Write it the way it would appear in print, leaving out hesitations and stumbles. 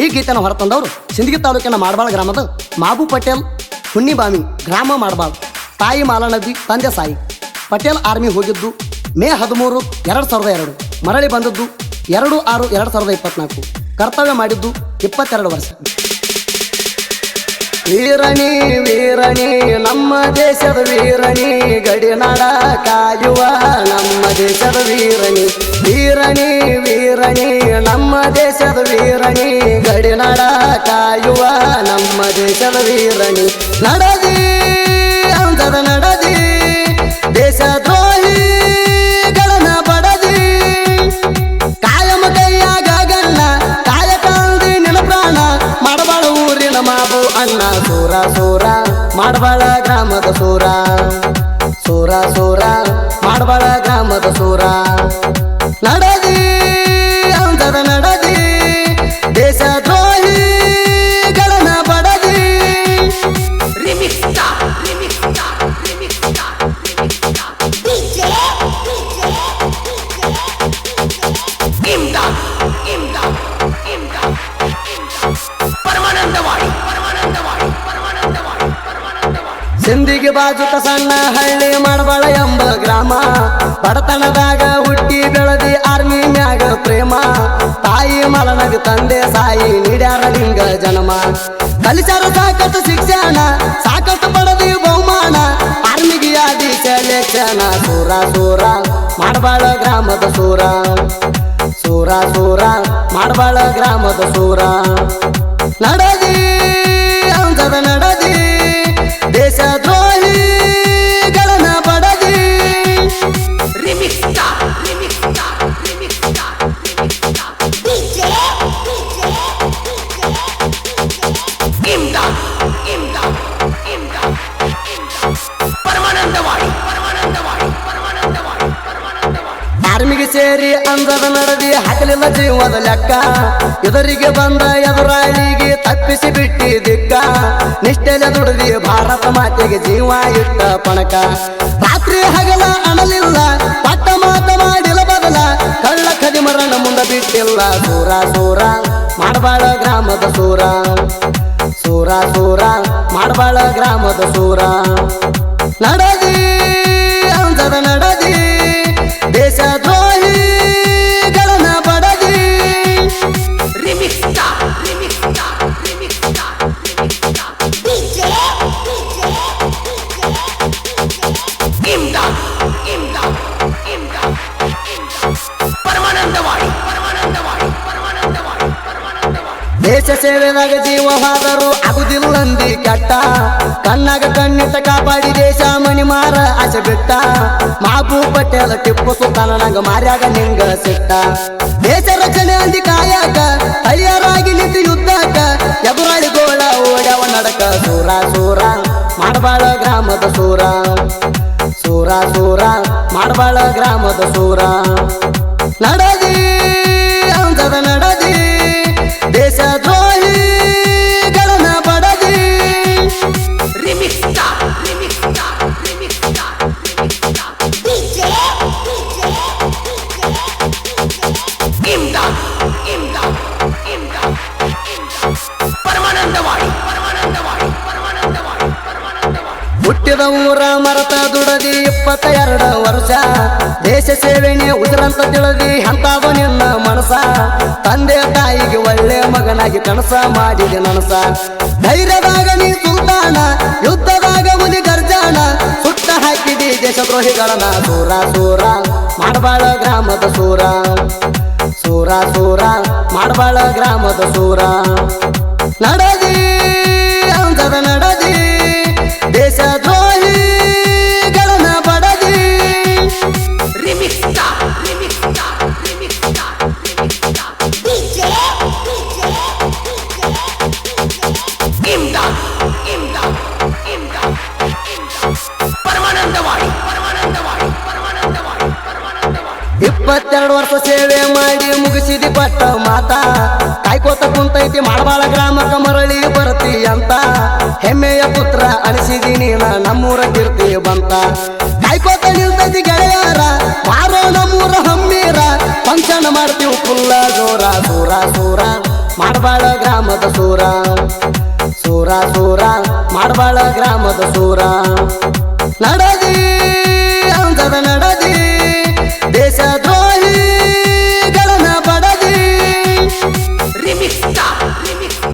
ಈ ಗೀತೆಯನ್ನು ಹೊರತಂದವರು ಸಿಂದಗಿ ತಾಲೂಕಿನ ಮಾಡಬಾಳ ಗ್ರಾಮದ ಮಾಬು ಪಟೇಲ್ ಹುಣ್ಣಿಬಾಮಿ ಗ್ರಾಮ ಮಾಡಬಾಳ್. ತಾಯಿ ಮಾಲಾನಬಿ, ತಂದೆ ಸಾಯಿ. ಪಟೇಲ್ ಆರ್ಮಿ ಹೋಗಿದ್ದು ಮೇ 13, 2002. ಮರಳಿ ಬಂದದ್ದು 2/6, 2024. ಕರ್ತವ್ಯ ಮಾಡಿದ್ದು 22 ವರ್ಷ. ವೀರಣಿ ವೀರಣಿ ನಮ್ಮ ದೇಶದ ವೀರಣಿ, ಗಡಿನಾಡ ಕಾಯುವ ನಮ್ಮ ದೇಶದ ವೀರಣಿ. ವೀರಣಿ ವೀರಣಿ ನಮ್ಮ ದೇಶದ ವೀರಣಿ, ಗಡಿನಾಡ ಕಾಯುವ ನಮ್ಮ ದೇಶದ ವೀರಣಿ. ನಡದಿ ಅಂದದ ನಡದಿ, ದೇಶ ದ್ರೋಹಿಗಳನ್ನ ಬಡದಿ. ಕಾಯಮ ಕೈಯಾಗ ಗಣ್ಣ, ಕಾಯ ಕಾಲ್ದಿ ನಿನ ಪ್ರಾಣ. ಮಾಡಬಾಳ ಊರಿನ ಮಾಬು ಅಣ್ಣ, ಸೂರ ಸೂರ ಮಾಡಬಾಳ ಗ್ರಾಮದ ಸೂರ. ಸೂರ ಸೂರ ಮಾಡಬಾಳ ಗ್ರಾಮದ ಸೂರ. ನಡದಿ ಅಂದದ ನಡದಿ, ದೇಶ ದ್ರೋಹಿಗಳನ್ನ ಬಡದಿ. ಸಿಂದಿಗೆ ಬಾಜುಕ ಸಣ್ಣ ಹಳ್ಳಿ ಮಾಡಬಾಳ ಎಂಬ ಗ್ರಾಮ. ಬಡತನದಾಗ ಹುಟ್ಟಿ ಬೆಳದಿ ಆರ್ಮಿ ಮ್ಯಾಗ ಪ್ರೇಮ. ತಾಯಿ ಮಲನಗ ತಂದೆ ಸಾಯಿ ನೀಡ್ಯಾರ ಲಿಂಗ ಜನ್ಮ. ಕಲಿಸಾರ ಸಾಕಷ್ಟು ಶಿಕ್ಷಣ, ಸಾಕಷ್ಟು ಪಡೆದಿ ಬಹುಮಾನ. ಆರ್ಮಿಗೆ ಆದಿ ಸೆಲೆಕ್ಷನ್. ಸೂರ ಸೂರ ಮಾಡಬಾಳ ಗ್ರಾಮದ ಸೂರ. ಸೂರ ಸೂರ ಮಾಡಬಾಳ ಗ್ರಾಮದ ಸೂರ. ನಡದಿ ಅಂದದ ನಡದಿ, ದೇಶ ದ್ರೋಹಿಗಳನ್ನ ಬಡದಿ. ಆರ್ಮಿಗೆ ಸೇರಿ ಅಂದದ ನಡದಿ, ಹಾಕಲಿಲ್ಲ ಜೀವದ ಲೆಕ್ಕ. ಎದುರಿಗೆ ಬಂದ ಎದುರಾಳಿಗೆ ತಪ್ಪಿಸಿ ಬಿಟ್ಟಿ ದಿಕ್ಕ. ನಿಷ್ಠೆಲೆ ದುಡದಿ ಭಾರತ ಮಾತೆಗೆ ಜೀವ ಇಟ್ಟ ಪಣಕ. ರಾತ್ರಿ ಹಗಲ ಅಣಲಿಲ್ಲ, ಪಟ್ಟ ಮಾತ ಮಾಡಿಲ್ಲ ಬದಲ. ಕಳ್ಳ ಖದಿಮರನ ಮುಂದ ಬಿಟ್ಟಿಲ್ಲ. ಸೂರ ಸೂರ ಮಾಡಬಾಳ ಗ್ರಾಮದ ಸೂರ. ಸೂರ ಸೂರ ಮಾಡಬಾಳ ಗ್ರಾಮದ ಸೂರ. ನಡದಿ ಅಂದದ ನಡದಿ, ದೇಶ ದ್ರೋಹಿಗಳನ್ನ ಬಡದಿ. ದೇಶ ಸೇವೆದಾಗ ಜೀವ ಹಾದರು ಆಗುದಿಲ್ಲಂದಿ ಕೆಟ್ಟ. ಕಣ್ಣಾಗ ಕಣ್ಣಿಟ್ಟ ಕಾಪಾಡಿ ದೇಶ ಮಣಿ ಮಾರ ಆಸೆ ಬಿಟ್ಟ. ಮಾಬು ಪಟೇಲ ಟಿಪ್ಪು ಸುಲ್ತಾನನಂಗ ಮಾರ್ಯಾಗ ನಿಂಗ ಸಿಟ್ಟ. ದೇಶ ರಚನೆ ಅಂದಿ ಕಾಯಕ, ಹರಿಯರಾಗಿ ನಿಂತು ಯುದ್ಧಕ್ಕ. ಎದುರಾಳಿ ಗೋಳ ಓಡ್ಯಾವ ನಡಕ. ಸೂರ ಸೂರ ಮಾಡಬಾಳ ಗ್ರಾಮದ ಸೂರ. ಸೂರ ಸೂರ ಮಾಡಬಾಳ ಗ್ರಾಮದ ಸೂರ. ನಡದಿ ಅಂದದ ನಡದಿ, ದೇಶ ದ್ರೋಹಿಗಳನ್ನ ಬಡದಿ. ಹುಟ್ಟಿದ ಊರ ಮರತ ದುಡದಿ 22 ವರ್ಷ. ದೇಶ ಸೇವೆನೆ ಉಸಿರಂತ ತಿಳಿದಿ ಎಂತಾವ ನಿನ್ನ ಮನಸ. ತಂದೆ ತಾಯಿಗೆ ಒಳ್ಳೆ ಮಗನಾಗಿ ಕನಸ ಮಾಡಿದೆ ನನಸ. ಧೈರ್ಯದಾಗ ನೀ ಸುಲ್ತಾನ, ಯುದ್ಧದಾಗ ಮುನಿ ಗರ್ಜಾನ. ಸುಟ್ಟ ಹಾಕಿದಿ ದೇಶ ದ್ರೋಹಿಗಳನ್ನ. ಸೂರ ಸೂರ ಮಾಡಬಾಳ ಗ್ರಾಮದ ಸೂರ. ಸೂರ ಸೂರ ಮಾಡಬಾಳ ಗ್ರಾಮದ ಸೂರ. ನಡದಿ ಅಂದದ ನಡದಿ, ದೇಶ ದ್ರೋಹಿಗಳನ್ನ ಬಡದಿ. ಇಪ್ಪತ್ತೆರಡು ವರ್ಷ ಸೇವೆ ಮಾಡಿ ಮುಗಿಸಿದಿ ಪಟ್ಟ ಮಾತ. ಕಾಯ್ಕೋತ ಕುಂತೈತಿ ಮಾಡಬಾಳ ಗ್ರಾಮಕ್ಕ ಮರಳಿ ಬರ್ತಿ ಅಂತ. ಹೆಮ್ಮೆಯ ಪುತ್ರ ಅನಿಸಿದಿ ನೀನ ನಮ್ಮೂರ ಕೀರ್ತಿ ಬಂತ. ಕಾಯ್ಕೋತ ನಿಲ್ತೈತಿ ಗೆಳೆಯಾರ, ಮಾರೋ ನಮ್ಮೂರ ಹಮ್ಮೀರ. ಫಂಕ್ಷನ್ ಮಾಡ್ತೀವಿ ಫುಲ್ಲ ಜೋರ. ಸೂರ ಸೂರ ಮಾಡಬಾಳ ಗ್ರಾಮದ ಸೂರ ಸೂರ ಸೂರ ಮಾಡಬಾಳ ಗ್ರಾಮದ ಸೂರ ನಡದಿ ಅಂಜದ ನಡದಿ